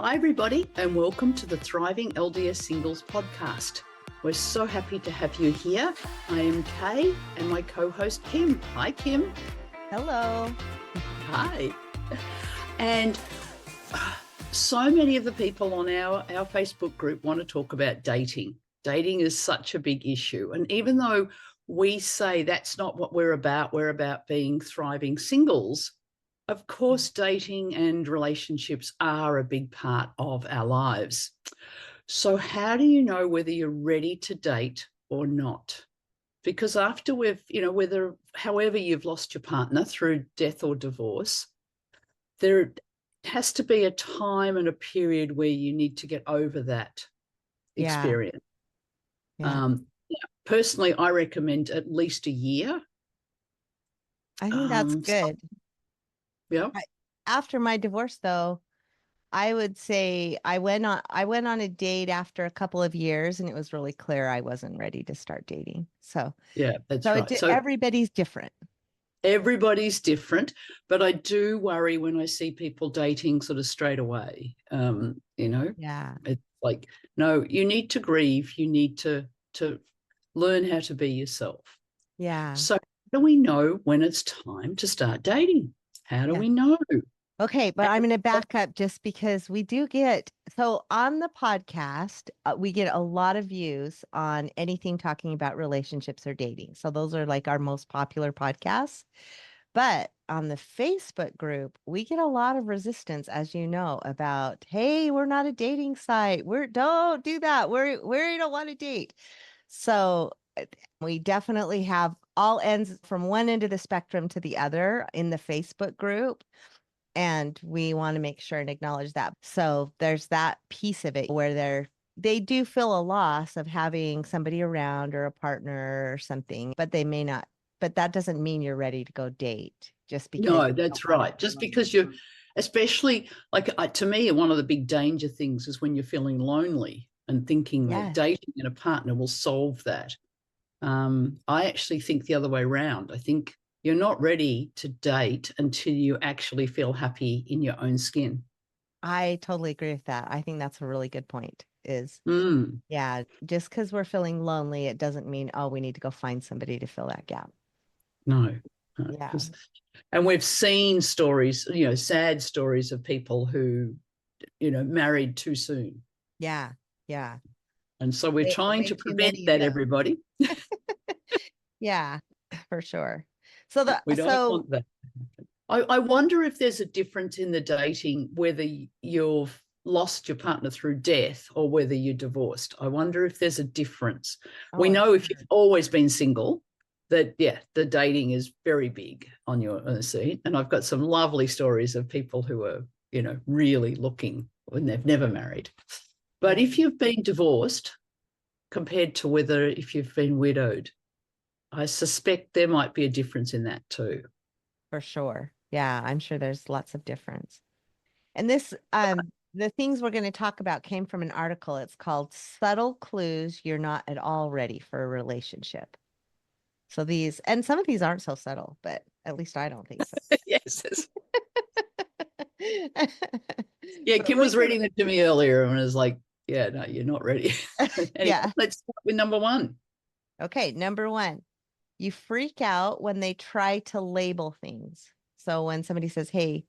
Hi, everybody, and welcome to the Thriving LDS Singles podcast. We're so happy to have you here. I am Kay and my co-host Kim. Hi, Kim. Hello. Hi. And so many of the people on our Facebook group want to talk about dating. Dating is such a big issue. And even though we say that's not what we're about being thriving singles, of course, dating and relationships are a big part of our lives. So how do you know whether you're ready to date or not? Because after however you've lost your partner through death or divorce, there has to be a time and a period where you need to get over that experience. Yeah. Personally, I recommend at least a year. I think that's good. Yeah. After my divorce, though, I would say I went on a date after a couple of years, and it was really clear I wasn't ready to start dating. So yeah, that's right. So everybody's different. Everybody's different, but I do worry when I see people dating sort of straight away. Yeah. It's like, no, you need to grieve. You need to learn how to be yourself. Yeah. So how do we know when it's time to start dating? How do we know? Okay, but I'm going to back up just because we do so on the podcast, we get a lot of views on anything talking about relationships or dating. So those are like our most popular podcasts. But on the Facebook group, we get a lot of resistance, as you know, about, hey, we're not a dating site. Don't do that. We don't want to date. So we definitely have all ends from one end of the spectrum to the other in the Facebook group. And we want to make sure and acknowledge that. So there's that piece of it where they do feel a loss of having somebody around or a partner or something, but they may not. But that doesn't mean you're ready to go date just because. No, that's right. Just because you're, especially to me, one of the big danger things is when you're feeling lonely and thinking that dating and a partner will solve that. I actually think the other way around. I think you're not ready to date until you actually feel happy in your own skin. I totally agree with that. I think that's a really good point just because we're feeling lonely, it doesn't mean, we need to go find somebody to fill that gap. No. Yeah. And we've seen stories, sad stories of people who, married too soon. Yeah. Yeah. And so we're trying to prevent that, everybody. Yeah, for sure. So we don't want that. I wonder if there's a difference in the dating, whether you've lost your partner through death or whether you're divorced. I wonder if there's a difference. We know if you've always been single, that, the dating is very big on your scene. And I've got some lovely stories of people who are, really looking when they've never married. But if you've been divorced compared to if you've been widowed, I suspect there might be a difference in that too. For sure. Yeah, I'm sure there's lots of difference. And this, the things we're going to talk about came from an article. It's called Subtle Clues You're Not at All Ready for a Relationship. So and some of these aren't so subtle, but at least I don't think so. Yes. Kim was reading it to me earlier and was like, no, you're not ready. Anyway, let's start with number one. Okay, number one. You freak out when they try to label things. So when somebody says, hey,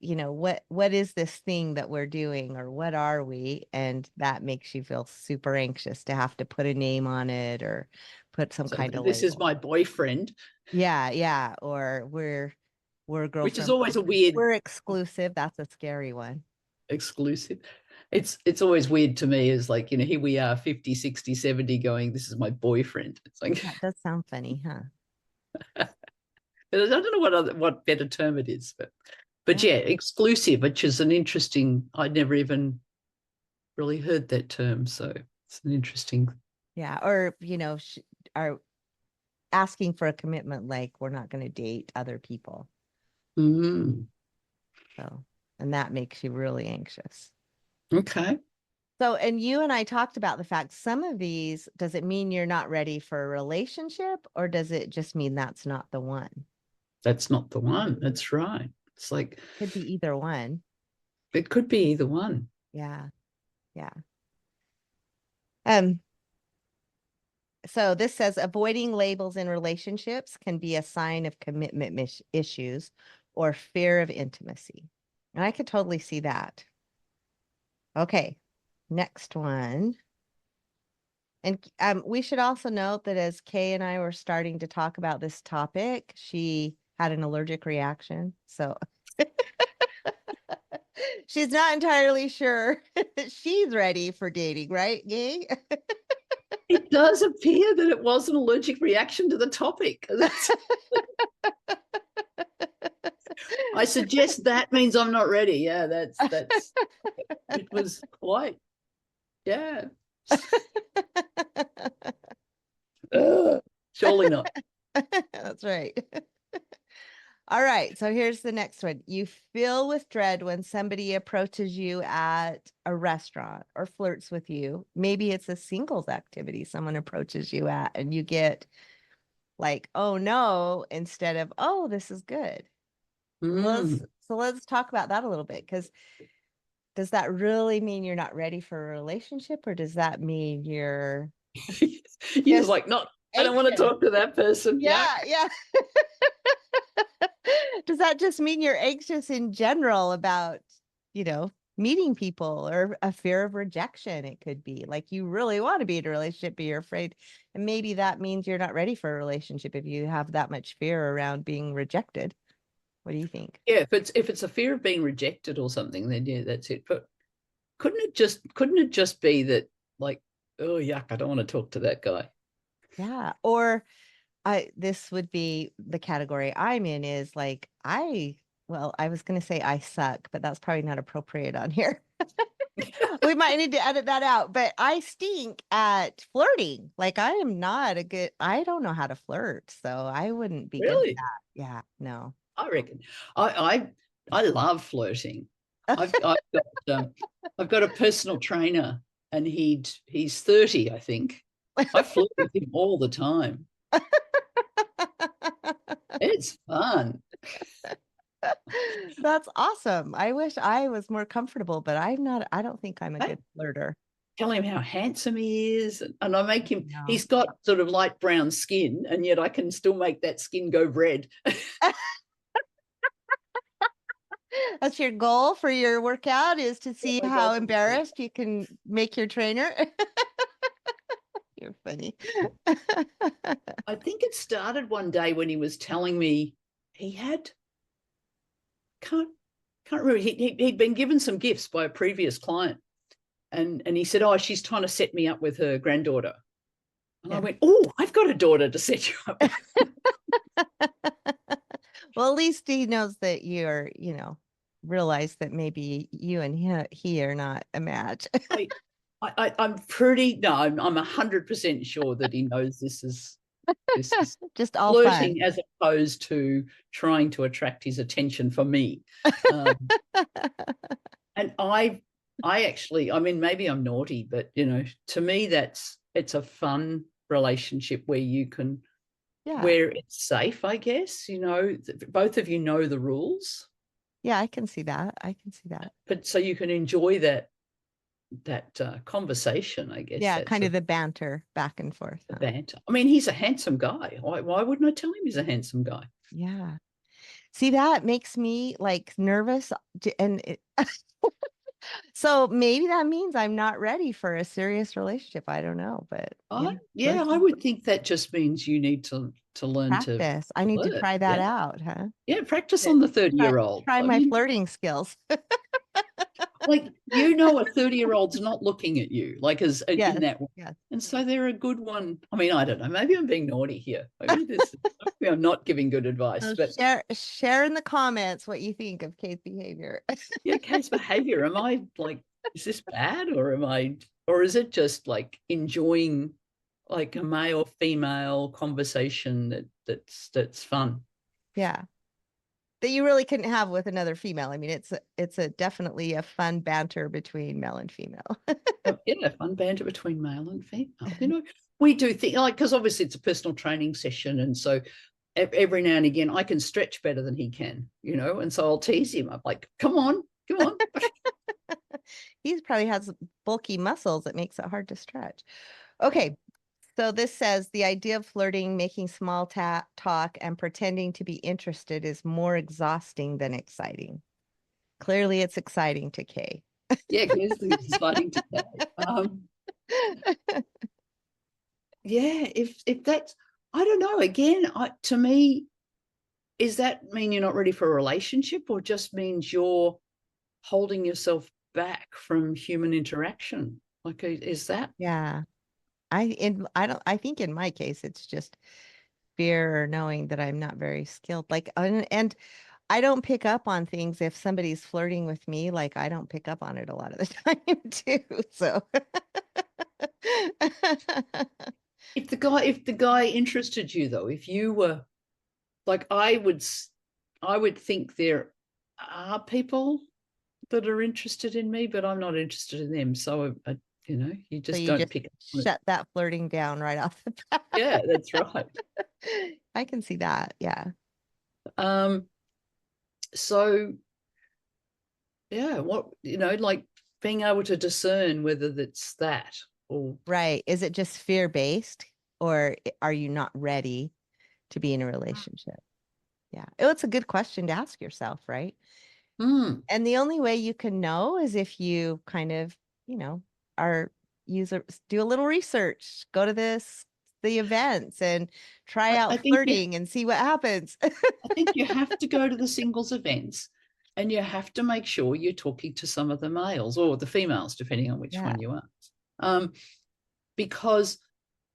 what is this thing that we're doing, or what are we? And that makes you feel super anxious to have to put a name on it or put some kind of label. This is my boyfriend. Yeah. Or we're girlfriend. Which is always we're exclusive. That's a scary one. Exclusive. It's always weird to me, is like, here we are 50, 60, 70 going, this is my boyfriend. It's like, that does sound funny, huh? I don't know what better term it is, but exclusive, which is an interesting, I'd never even really heard that term. So it's an interesting. Yeah. Or, are asking for a commitment, like we're not going to date other people. Mm-hmm. So, and that makes you really anxious. Okay. So, and you and I talked about the fact some of these, does it mean you're not ready for a relationship, or does it just mean that's not the one? That's not the one. That's right. It's like, could be either one. It could be either one. Yeah. Yeah. So this says avoiding labels in relationships can be a sign of commitment issues or fear of intimacy. And I could totally see that. Okay, next one. And we should also note that as Kay and I were starting to talk about this topic, she had an allergic reaction. So she's not entirely sure that she's ready for dating, right, Gay? It does appear that it was an allergic reaction to the topic. I suggest that means I'm not ready. Yeah, that's it was quite, yeah. Surely not. That's right. All right. So here's the next one. You feel with dread when somebody approaches you at a restaurant or flirts with you. Maybe it's a singles activity someone approaches you at, and you get like, oh no, instead of, oh, this is good. Let's talk about that a little bit, because does that really mean you're not ready for a relationship, or does that mean you're just like, not, I don't want to talk to that person. Yeah. Does that just mean you're anxious in general about, meeting people, or a fear of rejection? It could be like you really want to be in a relationship, but you're afraid. And maybe that means you're not ready for a relationship if you have that much fear around being rejected. What do you think? Yeah, if it's a fear of being rejected or something, then yeah, that's it. But couldn't it just be that, like, oh yuck, I don't want to talk to that guy? Yeah. Or this would be the category I'm in, is like, I was going to say I suck, but that's probably not appropriate on here. We might need to edit that out, but I stink at flirting. Like, I don't know how to flirt. So I wouldn't be good at Really? that. Yeah, no. I reckon. I love flirting. I've got a personal trainer, and he's 30, I think. I flirt with him all the time. It's fun. That's awesome. I wish I was more comfortable, but I don't think I'm a good flirter. Tell him how handsome he is, and I make him, he's got sort of light brown skin, and yet I can still make that skin go red. That's your goal for your workout, is to see how embarrassed you can make your trainer. You're funny. I think it started one day when he was telling me he had, can't remember, he'd been given some gifts by a previous client, and he said, oh, she's trying to set me up with her granddaughter. And I went, oh, I've got a daughter to set you up with. Well, at least he knows that you're, realize that maybe you and he are not a match. I'm 100% sure that he knows this is just all flirting fun, as opposed to trying to attract his attention for me. And I actually, I mean, maybe I'm naughty, but to me, it's a fun relationship where you can, where it's safe, I guess. Both of you know the rules. Yeah, I can see that. But so you can enjoy that conversation, I guess. Yeah, kind of the banter back and forth. The banter. I mean, he's a handsome guy. Why wouldn't I tell him he's a handsome guy? Yeah. See, that makes me like nervous, so maybe that means I'm not ready for a serious relationship. I don't know, but I would think that just means you need to learn practice. I need to try that out, huh? Yeah, practice on the 30-year-old. Try my flirting skills. Like, a 30-year-old's not looking at you like in that way. Yes. And so they're a good one. I mean, I don't know. Maybe I'm being naughty here. Maybe I'm not giving good advice. So but share in the comments what you think of Kate's behavior. Yeah, Kate's behavior. Am I like, is this bad, or is it just like enjoying like a male female conversation that's fun? Yeah. That you really couldn't have with another female. I mean, it's definitely a fun banter between male and female. Yeah, fun banter between male and female. We do think, like, because obviously it's a personal training session, and so every now and again I can stretch better than he can, and so I'll tease him. I'm like, come on. he probably has bulky muscles that makes it hard to stretch. Okay. So this says the idea of flirting, making small talk, and pretending to be interested is more exhausting than exciting. Clearly, it's exciting to Kay. Yeah, it's exciting to say. Yeah, if that's, I don't know. Again, to me, is that mean you're not ready for a relationship, or just means you're holding yourself back from human interaction? Like, is that? Yeah. I think in my case, it's just fear or knowing that I'm not very skilled. Like, and I don't pick up on things if somebody's flirting with me. Like, I don't pick up on it a lot of the time too. So If the guy interested you, though, if you were like, I would think there are people that are interested in me, but I'm not interested in them. So you so just you don't just pick up on it. shut that flirting down right off the bat. Yeah, that's right. I can see that. Yeah. So yeah, like being able to discern whether that's that or Right. Is it just fear-based, or are you not ready to be in a relationship? Yeah. Oh, it's a good question to ask yourself, right? mm, And the only way you can know is if you kind of, are do a little research, go to the events and try I out think flirting and see what happens. I think you have to go to the singles events, and you have to make sure you're talking to some of the males or the females, depending on which Yeah. one you are. Because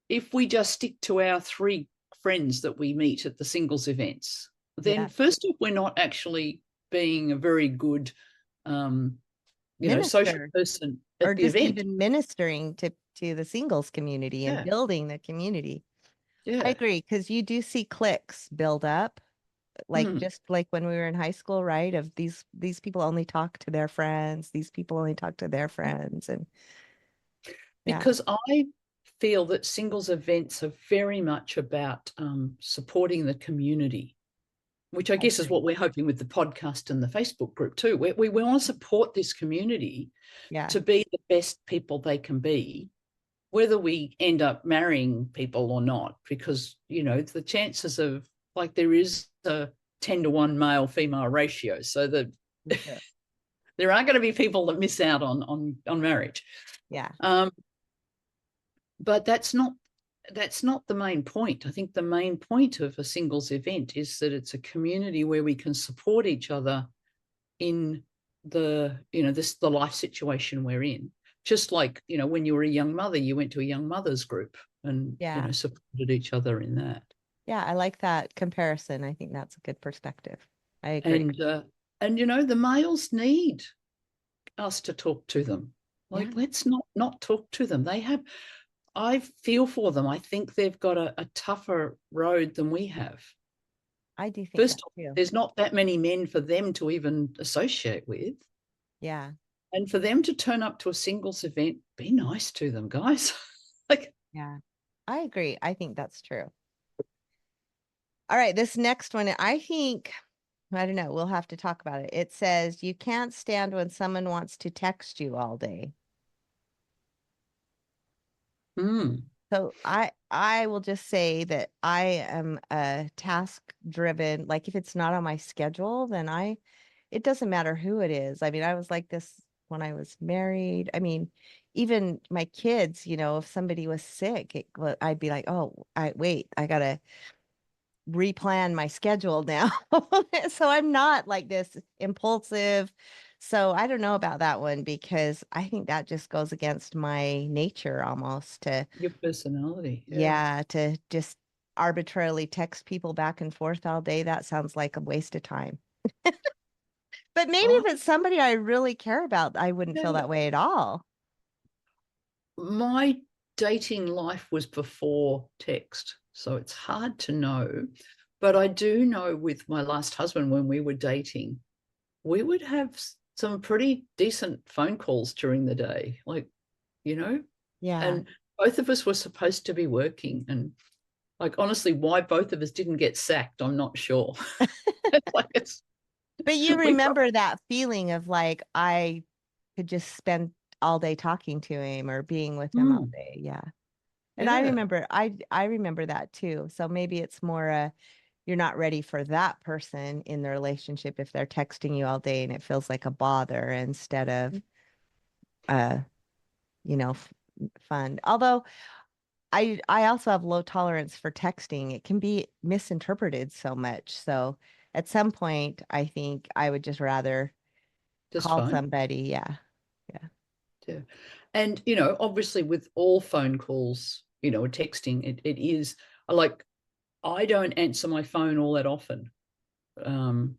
if we just stick to our 3 friends that we meet at the singles events, then Yeah. first off, we're not actually being a very good, social Minister, person or at the just event. even ministering to the singles community and Yeah, building the community. I yeah. agree, because you do see cliques build up, like Mm. just like when we were in high school, right? Of these people only talk to their friends, these people only talk to their friends, and yeah, Because I feel that singles events are very much about supporting the community, which I I guess is agree. what we're hoping with the podcast and the Facebook group too. We want to support this community Yeah, to be the best people they can be, whether we end up marrying people or not, because, the chances of, like, there is a 10-to-1 male-female ratio, so that for sure. there are going to be people that miss out on marriage. Yeah, But that's not the main point. I think the main point of a singles event is that it's a community where we can support each other in the life situation we're in. Just like, when you were a young mother, you went to a young mothers group and yeah, supported each other in that. yeah. I like that comparison. I think that's a good perspective. I agree. And the males need us to talk to them. Yeah, Like, let's not talk to them. I feel for them. I think they've got a tougher road than we have. I do think that First off, too. there's not that many men for them to even associate with. Yeah, And for them to turn up to a singles event, be nice to them, guys. Like, yeah. I agree. I think that's true. All right, this next one, I don't know, we'll have to talk about it. It says you can't stand when someone wants to text you all day. So I will just say that I am a task driven, like if it's not on my schedule, then it doesn't matter who it is. I mean, I was like this when I was married. I mean, even my kids, if somebody was sick, I'd be like, oh, I gotta replan my schedule now. So I'm not like this impulsive. So I don't know about that one, because I think that just goes against my nature almost to, your personality. Yeah. yeah, to just arbitrarily text people back and forth all day. That sounds like a waste of time. But maybe I, if it's somebody I really care about, I wouldn't feel yeah. that way at all. My dating life was before text, so it's hard to know. But I do know with my last husband, when we were dating, we would have some pretty decent phone calls during the day, Yeah. and both of us were supposed to be working. And, like, honestly, why both of us didn't get sacked, I'm not sure. But you we got, remember that feeling of like, I could just spend all day talking to him or being with him all Mm, day. Yeah. And yeah. I remember that too. So maybe it's more you're not ready for that person in the relationship if they're texting you all day and it feels like a bother instead of uh you know fun. Although I also have low tolerance for texting. It can be misinterpreted so much. So at some point I think I would just rather Just call fine. somebody. Yeah. Yeah. Yeah. And, you know, obviously with all phone calls, you know, texting, it is like, I don't answer my phone all that often. Unless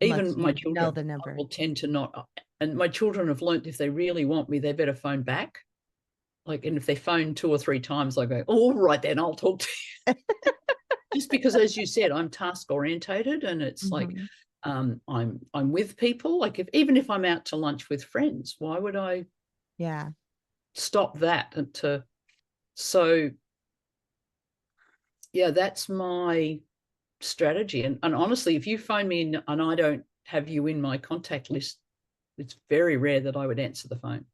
Even my you know children, the I number. will tend to not. And my children have learnt if they really want me, they better phone back. Like, and if they phone 2 or 3 times, I go, all right, then I'll talk to you. Just because, as you said, I'm task orientated, and it's like, Mhm. I'm with people. Like, even if I'm out to lunch with friends, why would I Yeah. stop that? So yeah, that's my strategy. And honestly, if you phone me and I don't have you in my contact list, it's very rare that I would answer the phone.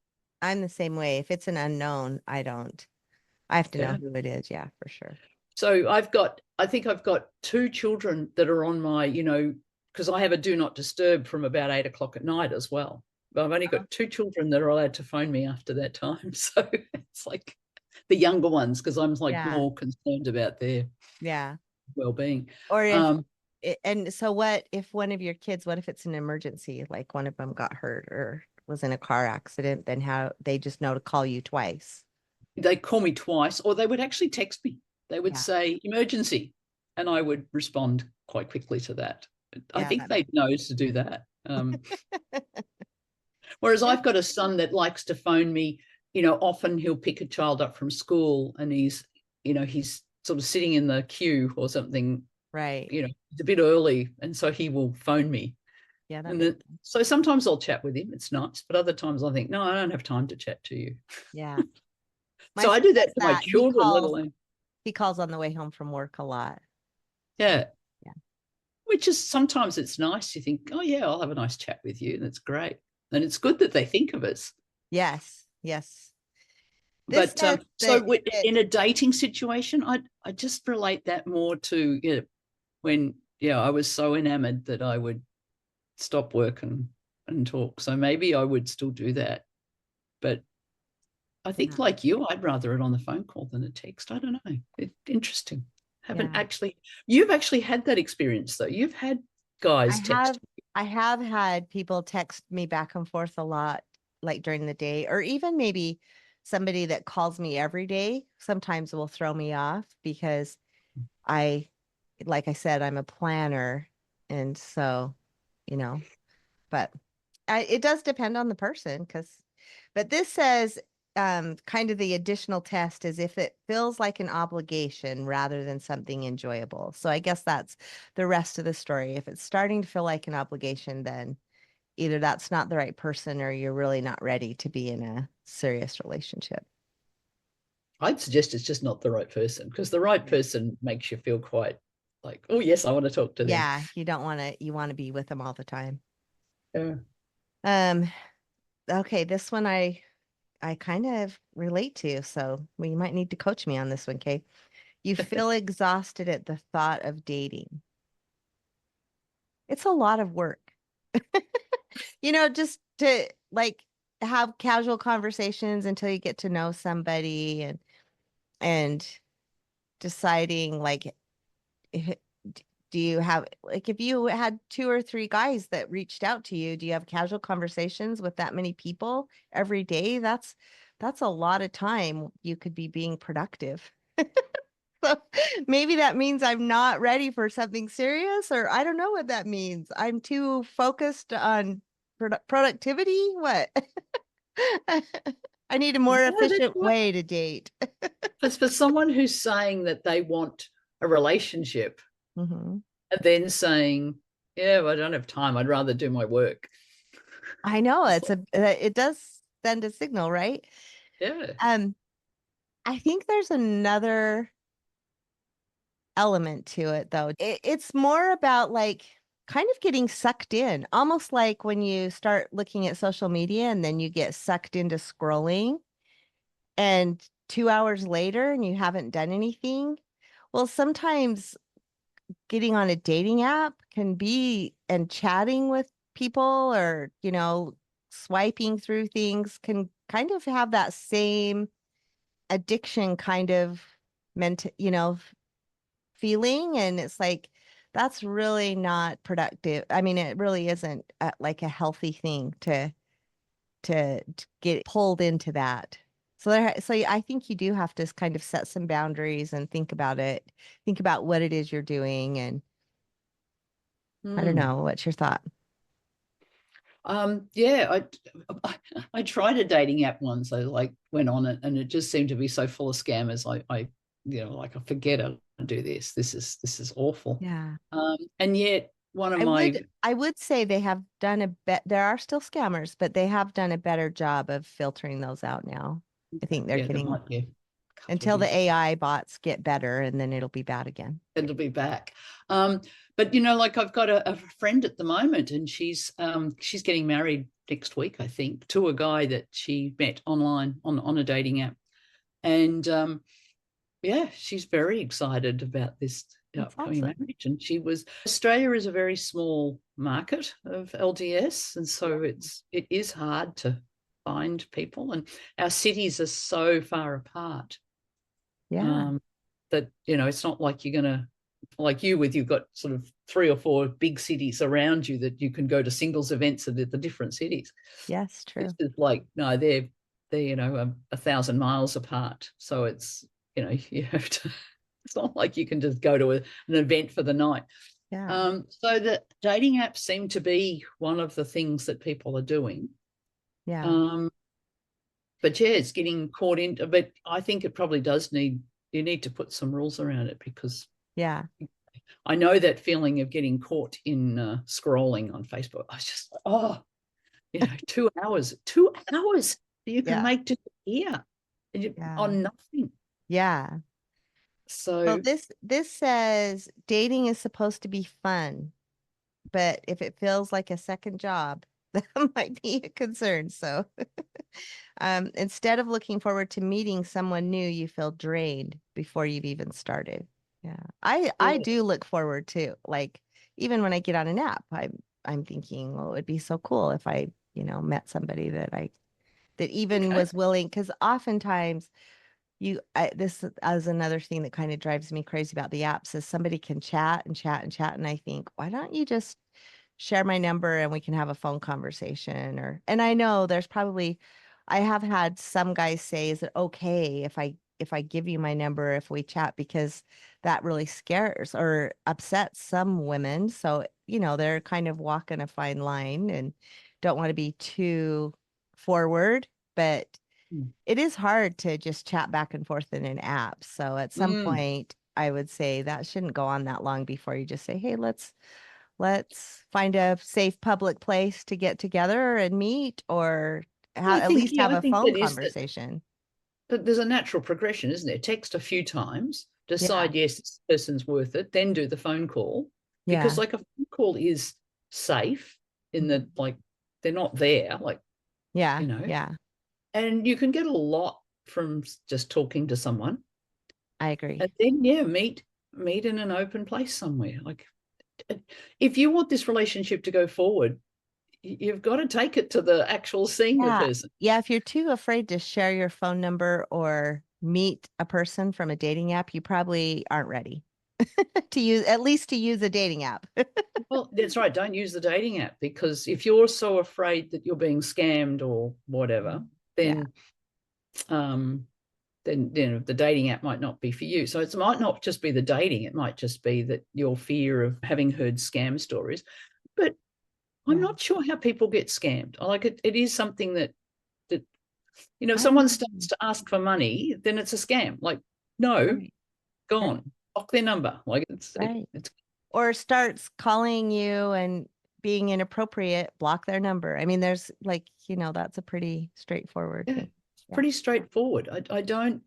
I'm the same way. If it's an unknown, I have to know Yeah. who it is. Yeah, for sure. So I think I've got 2 children that are on my, you know, because I have a do not disturb from about 8 o'clock at night as well. But I've only got 2 children that are allowed to phone me after that time. So it's like the younger ones, because I'm like Yeah. more concerned about their Yeah. well-being. Or if Um, and so what if one of your kids, what if it's an emergency, like one of them got hurt or was in a car accident, then how they just know to call you twice. they call me twice, or they would actually text me. They would Yeah. say emergency, and I would respond quite quickly to that. I Yeah, think that they makes know to do that. Whereas sense. I've got a son that likes to phone me, you know, often he'll pick a child up from school and he's, you know, he's sort of sitting in the queue or something, Right. you know, it's a bit early. And so he will phone me. Yeah, that And makes sense. so sometimes I'll chat with him. It's nice. But other times I think, no, I don't have time to chat to you. Yeah. My So I son do that does to my that. children, let alone, He calls on the way home from work a lot. yeah. Yeah. Which is sometimes it's nice. You think, oh, yeah, I'll have a nice chat with you. That's great. And it's good that they think of us. Yes. Yes. This But says that so in a dating situation, I just relate that more to, you know, when, yeah, I was so enamored that I would stop work and talk. So maybe I would still do that. But I think, yeah. like you, I'd rather it on the phone call than a text. I don't know. Interesting. Yeah. You've actually had that experience though. You've had I guys text. have I have had people text me back and forth a lot, like during the day, or even maybe somebody that calls me every day sometimes will throw me off because I, like I said, I'm a planner. And so, you know, but it does depend on the person but this says kind of the additional test is if it feels like an obligation rather than something enjoyable. So I guess that's the rest of the story. If it's starting to feel like an obligation, then either that's not the right person or you're really not ready to be in a serious relationship. I'd suggest it's just not the right person, because the right person makes you feel quite like, oh, yes, I want to talk to them. Yeah, you want to be with them all the time. Yeah. Um, okay, this one I kind of relate to, so we might need to coach me on this one, Kay. You feel exhausted at the thought of dating. It's a lot of work. Just to like have casual conversations until you get to know somebody and deciding like if, do you have like if you had 2 or 3 guys that reached out to you, do you have casual conversations with that many people every day? That's a lot of time you could be being productive. So maybe that means I'm not ready for something serious, or I don't know what that means. I'm too focused on productivity. What? I need a more No, that's efficient right. way to date. It's for someone who's saying that they want a relationship Mhm. and then saying, yeah, well, I don't have time. I'd rather do my work. I know It's like, it does send a signal, right? yeah. Um, I think there's another element to it though. It's more about like kind of getting sucked in, almost like when you start looking at social media and then you get sucked into scrolling and 2 hours later and you haven't done anything. Well, sometimes getting on a dating app can be, and chatting with people, or, swiping through things, can kind of have that same addiction kind of feeling. And it's like, that's really not productive. I mean, it really isn't like a healthy thing to get pulled into that. So I think you do have to kind of set some boundaries and think about it. Think about what it is you're doing. And I don't know, what's your thought? Yeah, I tried a dating app once. I like went on it, and it just seemed to be so full of scammers. I like, I forget it and do this. This is awful. Yeah. And yet one of I my would I would say they have done there are still scammers, but they have done a better job of filtering those out now. I think they're yeah, there getting, might be a couple of until the years. AI bots get better, and then it'll be bad again. It'll be back. But like, I've got a friend at the moment, and she's getting married next week, I think, to a guy that she met online on a dating app. And yeah, she's very excited about this That's upcoming awesome. marriage. And Australia is a very small market of LDS, and so it is hard to find people, and our cities are so far apart. Yeah. That it's not like you're gonna, like you've got sort of 3 or 4 big cities around you that you can go to singles events at the different cities. Yes, It's true. just like, no, they're 1,000 miles apart, so it's you have to, it's not like you can just go to an event for the night. Yeah. So the dating apps seem to be one of the things that people are doing. Yeah. But yeah, it's getting caught into, but I think it probably does you need to put some rules around it, because Yeah. I know that feeling of getting caught in scrolling on Facebook. I was just like, 2 hours you can Yeah. make to here Yeah. on nothing. Yeah. Well, So this says dating is supposed to be fun, but if it feels like a second job, that might be a concern. So, instead of looking forward to meeting someone new, you feel drained before you've even started. Yeah. I yeah, do look forward to, like, even when I get on an app, I'm thinking, well, it'd be so cool if I, met somebody that even okay. was willing, because oftentimes this is another thing that kind of drives me crazy about the apps, is somebody can chat and chat and chat, and I think, why don't you just share my number and we can have a phone conversation? And I know there's probably, I have had some guys say, is it okay if I give you my number if we chat, because that really scares or upsets some women. So, they're kind of walking a fine line and don't want to be too forward, but it is hard to just chat back and forth in an app. So at some Mm. point, I would say that shouldn't go on that long before you just say, "Hey, let's find a safe public place to get together and meet, or at least have I a think phone that is that. conversation." But there's a natural progression, isn't there? Text a few times, Yeah. decide, yes, this person's worth it, then do the phone call. Because Yeah. like a phone call is safe in Mhm. that, like, they're not there, like, Yeah. Yeah. and you can get a lot from just talking to someone. I agree. And then, yeah, meet in an open place somewhere. Like, if you want this relationship to go forward, you've got to take it to the actual seeing the Yeah. person. Yeah. If you're too afraid to share your phone number or meet a person from a dating app, you probably aren't ready to use, at least to use a dating app. Well, that's right. Don't use the dating app, because if you're so afraid that you're being scammed or whatever, Yeah. then the dating app might not be for you. So it might not just be the dating, it might just be that your fear of having heard scam stories. But I'm Yeah. not sure how people get scammed. Like, it is something that if I someone starts to ask for money, then it's a scam. Like, no, Right. Right. gone. Block their number. Like, Right. it's Or starts calling you and being inappropriate, block their number. I mean, there's like, that's a pretty straightforward yeah, thing. it's Yeah. pretty straightforward. I don't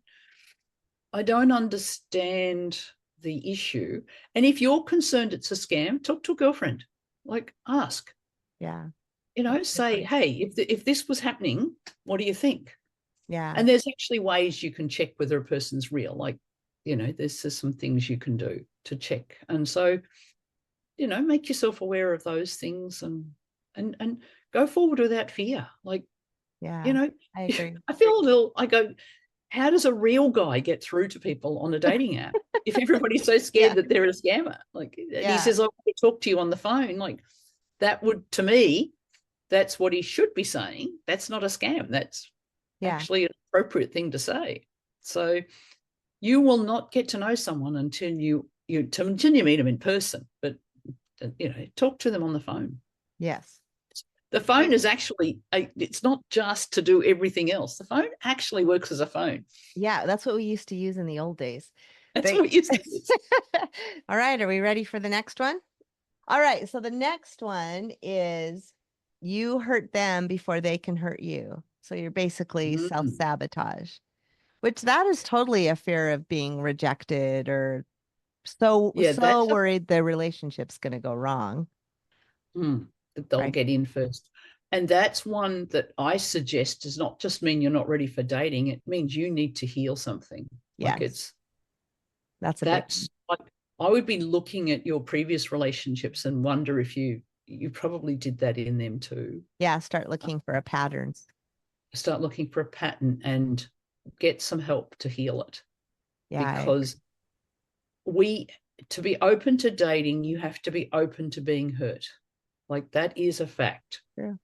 understand the issue. And if you're concerned it's a scam, talk to a girlfriend. Like, ask, Yeah. say, hey, if this was happening, what do you think? Yeah. And there's actually ways you can check whether a person's real. Like, there's some things you can do to check. And so, make yourself aware of those things and go forward without fear. Like, Yeah. I agree. I go, how does a real guy get through to people on a dating app if everybody's so scared that they're a scammer? Like, and he says, I want to talk to you on the phone. Like, that would, to me, that's what he should be saying. That's not a scam. That's actually an appropriate thing to say. So you will not get to know someone until you meet them in person, but talk to them on the phone. Yes. The phone is actually, it's not just to do everything else. The phone actually works as a phone. Yeah, that's what we used to use in the old days. That's what we used to use. All right, are we ready for the next one? All right, so the next one is you hurt them before they can hurt you. So you're basically self-sabotage, which that is totally a fear of being rejected or so worried the relationship's going to go wrong. That they'll get in first. And that's one that I suggest does not just mean you're not ready for dating. It means you need to heal something. Yes. Like that's like, I would be looking at your previous relationships and wonder if you probably did that in them too. Yeah. Start looking for a pattern. Start looking for a pattern and get some help to heal it. Yeah. Because to be open to dating, you have to be open to being hurt. Like, that is a fact. True.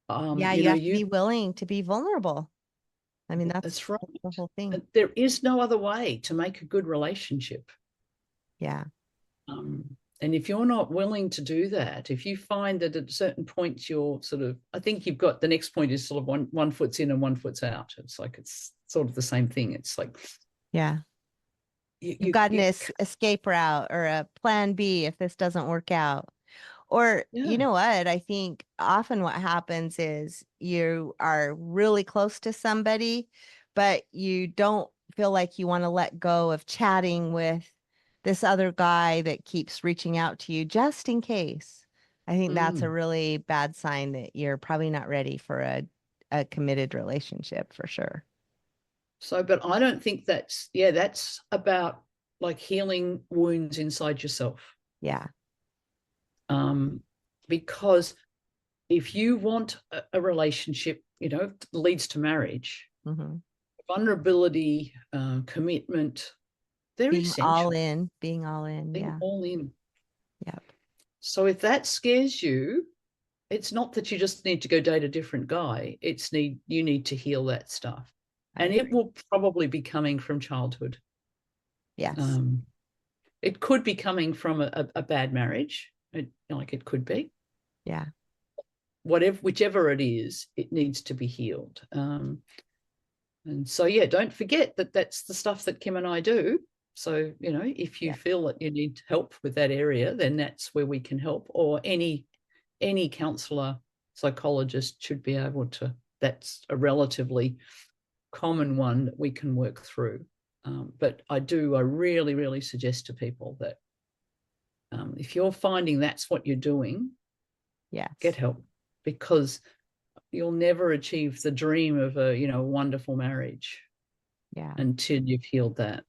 You have to be willing to be vulnerable. I mean, that's right. That's the whole thing. There is no other way to make a good relationship. Yeah. And if you're not willing to do that, if you find that at certain points you're sort of, I think you've got, the next point is sort of one foot's in and one foot's out. It's like, it's sort of the same thing. It's like, yeah. You've got an escape route or a plan B if this doesn't work out. Or, you know what? I think often what happens is you are really close to somebody, but you don't feel like you want to let go of chatting with this other guy that keeps reaching out to you just in case. I think that's a really bad sign that you're probably not ready for a committed relationship for sure. So, but I don't think that's about like healing wounds inside yourself. Yeah. Because if you want a relationship, leads to marriage, vulnerability, commitment, they're essential. Being all in. All in. Yep. So if that scares you, it's not that you just need to go date a different guy. You need to heal that stuff. And it will probably be coming from childhood. Yes. It could be coming from a bad marriage. It could be. Yeah. Whichever it is, it needs to be healed. And so, don't forget that that's the stuff that Kim and I do. So, if you feel that you need help with that area, then that's where we can help. Or any counselor, psychologist should be able to. That's a relatively common one that we can work through. But I really, really suggest to people that if you're finding that's what you're doing, get help, because you'll never achieve the dream of a wonderful marriage until you've healed that.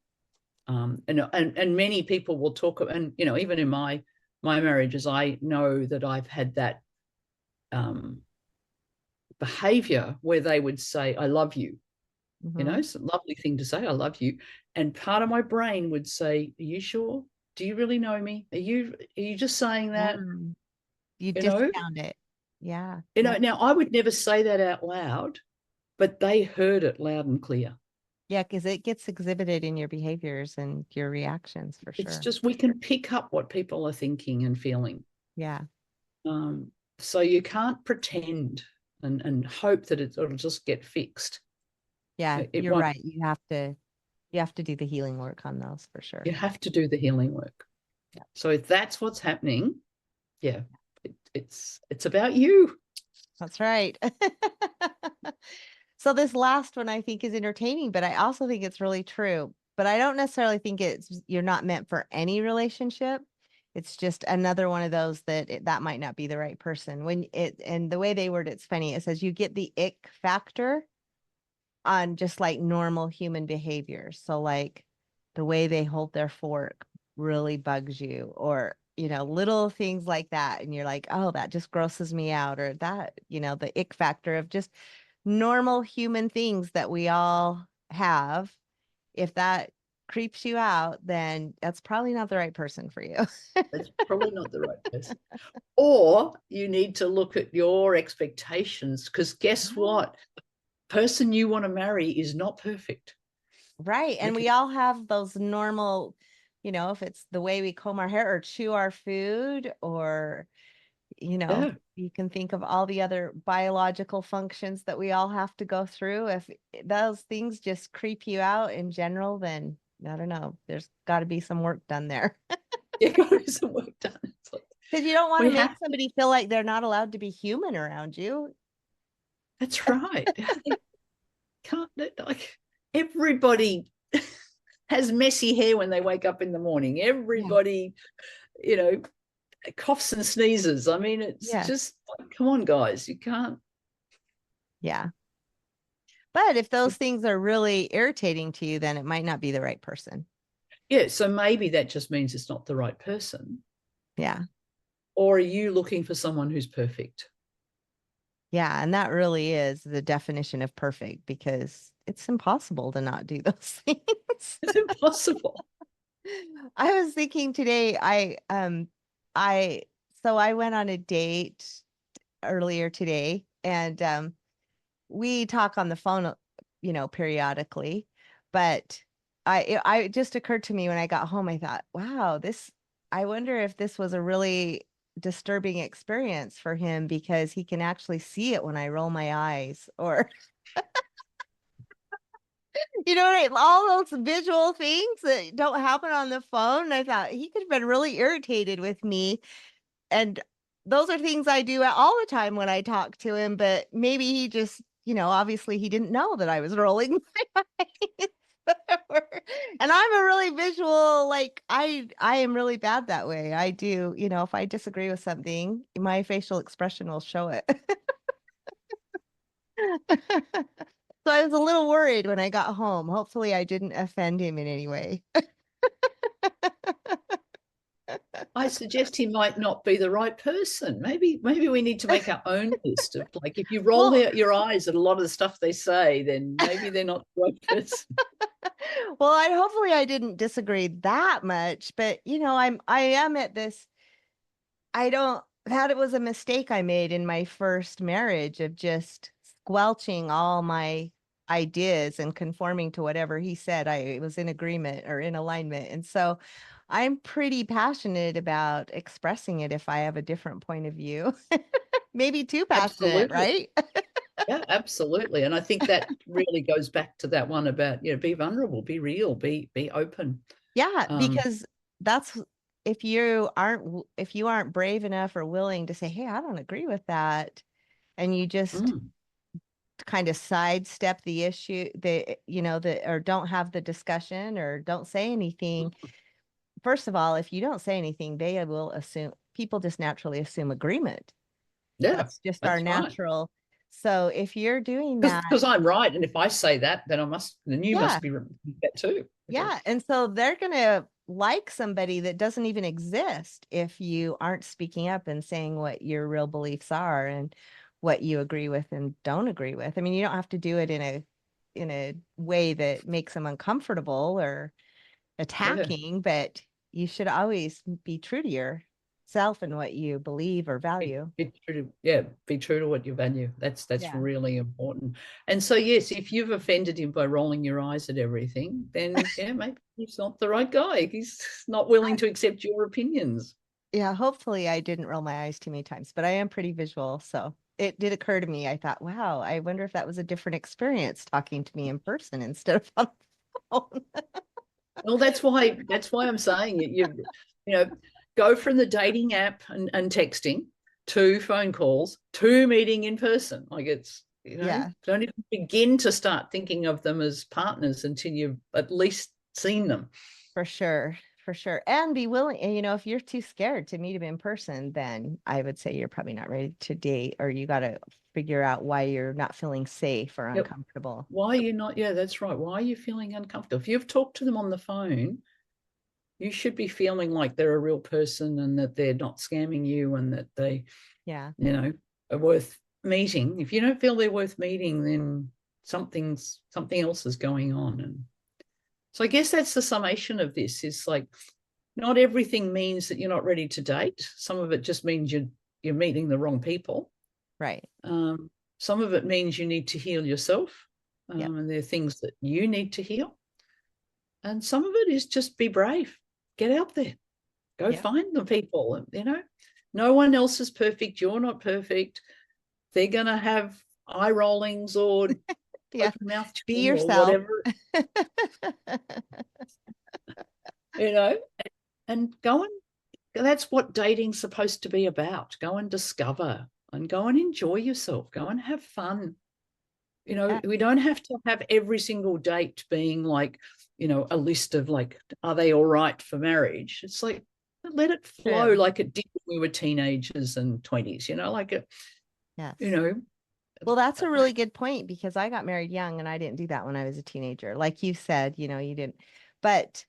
And many people will talk, and even in my marriages, I know that I've had that behavior where they would say, I love you. It's a lovely thing to say, I love you. And part of my brain would say, are you sure? Do you really know me? Are you just saying that? You discount it. Yeah. Now I would never say that out loud, but they heard it loud and clear. Yeah, because it gets exhibited in your behaviors and your reactions for sure. It's just, we can pick up what people are thinking and feeling. Yeah. So you can't pretend and hope that it'll just get fixed. Yeah, you're right. You have to do the healing work on those for sure. You have to do the healing work. Yeah. So if that's what's happening, it's about you. That's right. So this last one I think is entertaining, but I also think it's really true. But I don't necessarily think you're not meant for any relationship. It's just another one of those that that might not be the right person. And the way they word it's funny. It says you get the ick factor on just like normal human behavior. So like the way they hold their fork really bugs you, or little things like that, and you're like, oh, that just grosses me out, or that, the ick factor of just normal human things that we all have. If that creeps you out, then that's probably not the right person for you. That's probably not the right person. Or you need to look at your expectations, because guess what? The person you want to marry is not perfect. Right. And Okay. we all have those normal, if it's the way we comb our hair or chew our food, or, Yeah, you can think of all the other biological functions that we all have to go through. If those things just creep you out in general, then I don't know, there's got to be some work done there. you got to do some work done. Because you don't want We to make have somebody feel like they're not allowed to be human around you. That's right. They can't, like, everybody has messy hair when they wake up in the morning. Everybody, coughs and sneezes. I mean, it's Yeah. just like, come on, guys, you can't. Yeah. But if those things are really irritating to you, then it might not be the right person. Yeah, so maybe that just means it's not the right person. Yeah. Or are you looking for someone who's perfect? Yeah. And that really is the definition of perfect, because it's impossible to not do those things. It's impossible. I was thinking today, I so I went on a date earlier today, and we talk on the phone, periodically, but it just occurred to me when I got home, I thought, wow, I wonder if this was a really disturbing experience for him, because he can actually see it when I roll my eyes, or all those visual things that don't happen on the phone. I thought he could have been really irritated with me. And those are things I do all the time when I talk to him, but maybe he just, obviously he didn't know that I was rolling my eyes. And I'm a really visual, like I am really bad that way. I do, if I disagree with something, my facial expression will show it. So I was a little worried when I got home. Hopefully I didn't offend him in any way. I suggest he might not be the right person. Maybe we need to make our own list of, like, if you roll Well, your eyes at a lot of the stuff they say, then maybe they're not the right person. well, hopefully I didn't disagree that much, but I am at this. I don't that it was a mistake I made in my first marriage of just squelching all my ideas and conforming to whatever he said. I was in agreement or in alignment. And so I'm pretty passionate about expressing it if I have a different point of view. Maybe too passionate, Absolutely. right? Yeah, absolutely. And I think that really goes back to that one about, be vulnerable, be real, be open. Yeah, because that's if you aren't brave enough or willing to say, "Hey, I don't agree with that," and you just kind of sidestep the issue, or don't have the discussion or don't say anything. First of all, if you don't say anything, they will assume, people just naturally assume agreement. Yeah, That's just our that's right. natural. So if you're doing that, Because I'm right, and if I say that, then you yeah, must be that too. Okay. yeah. And so they're going to like somebody that doesn't even exist if you aren't speaking up and saying what your real beliefs are and what you agree with and don't agree with. I mean, you don't have to do it in a way that makes them uncomfortable or Yeah. attacking, but you should always be true to yourself and what you believe or value. Be true to what you value. That's Yeah. really important. And so, yes, if you've offended him by rolling your eyes at everything, then maybe he's not the right guy. He's not willing to accept your opinions. Yeah, hopefully I didn't roll my eyes too many times, but I am pretty visual. So it did occur to me. I thought, wow, I wonder if that was a different experience talking to me in person instead of on the phone. Well, that's why I'm saying go from the dating app and texting to phone calls to meeting in person. Like, it's, Yeah, don't even begin to start thinking of them as partners until you've at least seen them. for sure. for sure. And be willing, and if you're too scared to meet him in person, then I would say you're probably not ready to date, or you got to figure out why you're not feeling safe or Yep. uncomfortable. Why are you not? Yeah, that's right. Why are you feeling uncomfortable? If you've talked to them on the phone, you should be feeling like they're a real person and that they're not scamming you and that they, are worth meeting. If you don't feel they're worth meeting, then something else is going on. And so I guess that's the summation of this, is like, not everything means that you're not ready to date. Some of it just means you're meeting the wrong people. Right. Some of it means you need to heal yourself. And there are things that you need to heal. And some of it is just be brave. Get out there. Go find the people. No one else is perfect. You're not perfect. They're going to have eye rollings or open mouth be yourself or whatever. And that's what dating's supposed to be about. Go and discover and go and enjoy yourself. Go and have fun. We don't have to have every single date being like, a list of like, are they all right for marriage? It's like, let it flow like it did when we were teenagers and 20s, like it, Well, that's a really good point, because I got married young and I didn't do that when I was a teenager. Like you said, you didn't. But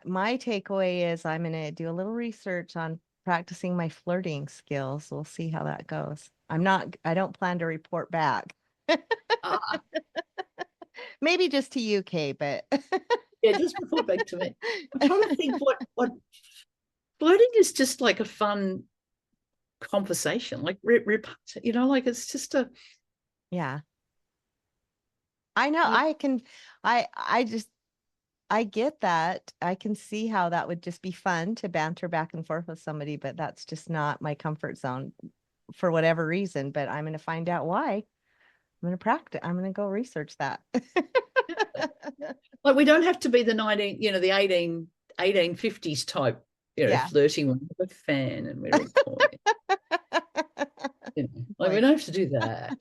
my takeaway is I'm going to do a little research on practicing my flirting skills. We'll see how that goes. I don't plan to report back. Maybe just to you, Kay, but just report back to me. I'm trying to think what flirting is. Just like a fun conversation, like like it's just a I know. I get that. I can see how that would just be fun to banter back and forth with somebody, but that's just not my comfort zone for whatever reason. But I'm going to find out why. I'm going to practice. I'm going to go research that. Like, we don't have to be the 1850s type, flirting with a fan and we're like, we don't have to do that.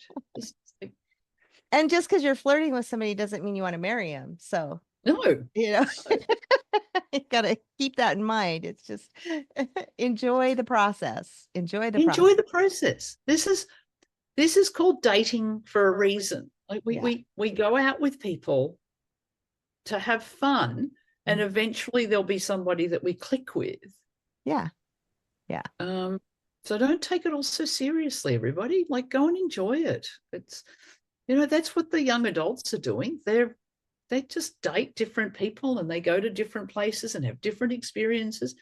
And just because you're flirting with somebody doesn't mean you want to marry him. So no, you got to keep that in mind. It's just enjoy the process. Enjoy the process. This is called dating for a reason. Like we go out with people to have fun, and eventually there'll be somebody that we click with. So don't take it all so seriously, everybody. Like, go and enjoy it. It's that's what the young adults are doing. They just date different people and they go to different places and have different experiences.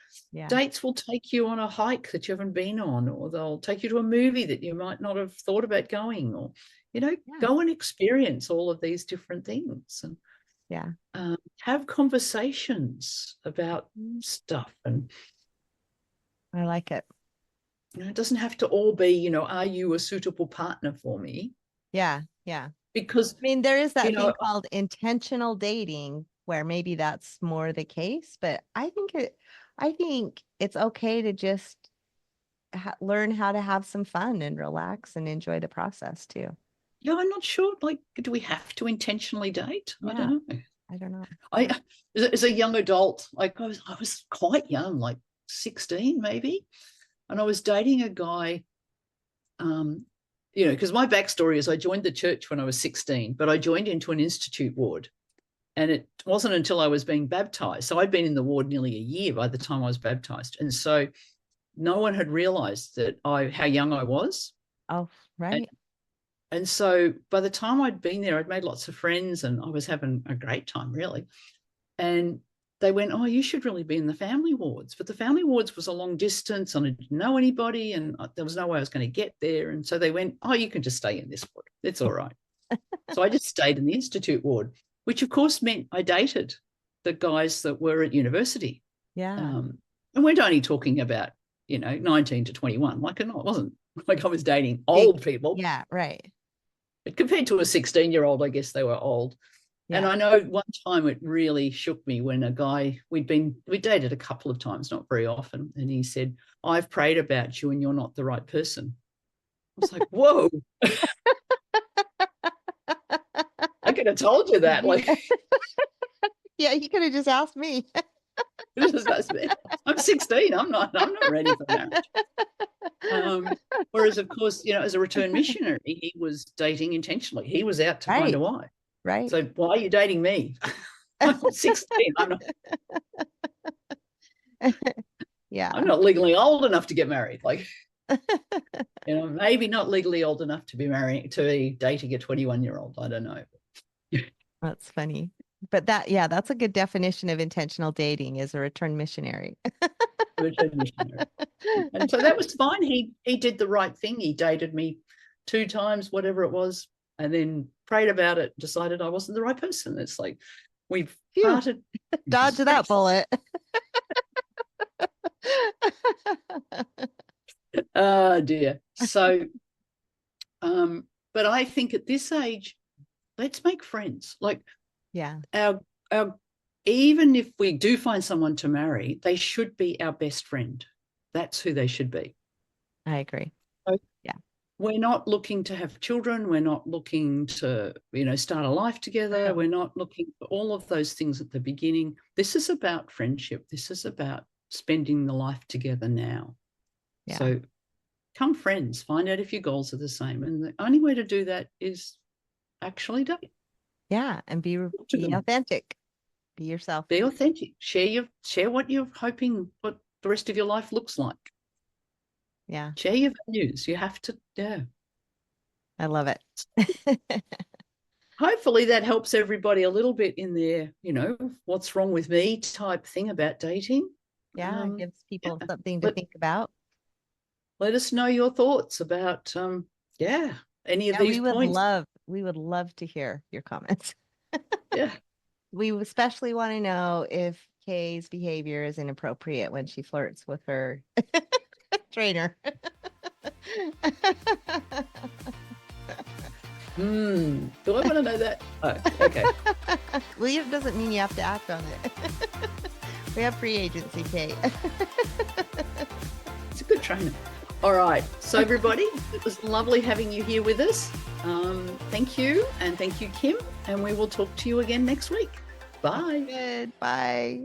Dates will take you on a hike that you haven't been on, or they'll take you to a movie that you might not have thought about going, or go and experience all of these different things, and have conversations about stuff. And I like it. It doesn't have to all be, are you a suitable partner for me? Because there is that thing called intentional dating, where maybe that's more the case, but I think it's okay to just learn how to have some fun and relax and enjoy the process too. I'm not sure. Like, do we have to intentionally date? I don't know. As a young adult, like I was quite young, like 16 maybe, and I was dating a guy. Because my backstory is I joined the church when I was 16, but I joined into an institute ward, and it wasn't until I was being baptized. So I'd been in the ward nearly a year by the time I was baptized, and so no one had realized how young I was. Oh, right. And so by the time I'd been there, I'd made lots of friends and I was having a great time, really. And they went, oh, you should really be in the family wards. But the family wards was a long distance and I didn't know anybody and there was no way I was going to get there. And so they went, oh, you can just stay in this ward. It's all right. So I just stayed in the institute ward, which of course meant I dated the guys that were at university. And we're only talking about, 19 to 21. Like, it wasn't like I was dating old people. Yeah, right. But compared to a 16-year-old, I guess they were old. And I know one time it really shook me when a guy, we dated a couple of times, not very often, and he said, I've prayed about you and you're not the right person. I was like, whoa. I could have told you that. Like, you could have just asked me. Just I'm 16. I'm not ready for marriage. Whereas, of course, as a return missionary, he was dating intentionally. He was out to find a wife. Right. So why are you dating me? I'm 16. Yeah. I'm not legally old enough to get married. Like, maybe not legally old enough to be dating a 21-year-old. I don't know. That's funny. But that's a good definition of intentional dating, is a return missionary. Return missionary. And so that was fine. He did the right thing. He dated me 2 times, whatever it was, and then prayed about it, decided I wasn't the right person. It's like we've parted. Dodge that bullet. Oh dear. So but I think at this age, let's make friends. Like, our even if we do find someone to marry, they should be our best friend. That's who they should be. I agree. So, we're not looking to have children. We're not looking to, start a life together. We're not looking for all of those things at the beginning. This is about friendship. This is about spending the life together now. Yeah. So become friends. Find out if your goals are the same. And the only way to do that is actually date. Yeah, and be authentic. Be yourself. Be authentic. Share what you're hoping, what the rest of your life looks like. Yeah. Share your values. You have to, I love it. Hopefully that helps everybody a little bit in their, what's wrong with me type thing about dating. Yeah, it gives people something to think about. Let us know your thoughts about, any of these points. We would love to hear your comments. Yeah. We especially want to know if Kay's behavior is inappropriate when she flirts with her trainer. Do I want to know that? Oh, okay. Well, it doesn't mean you have to act on it. We have free agency, Kay. It's a good trainer. All right. So everybody, it was lovely having you here with us. Thank you. And thank you, Kim. And we will talk to you again next week. Bye. Good. Bye.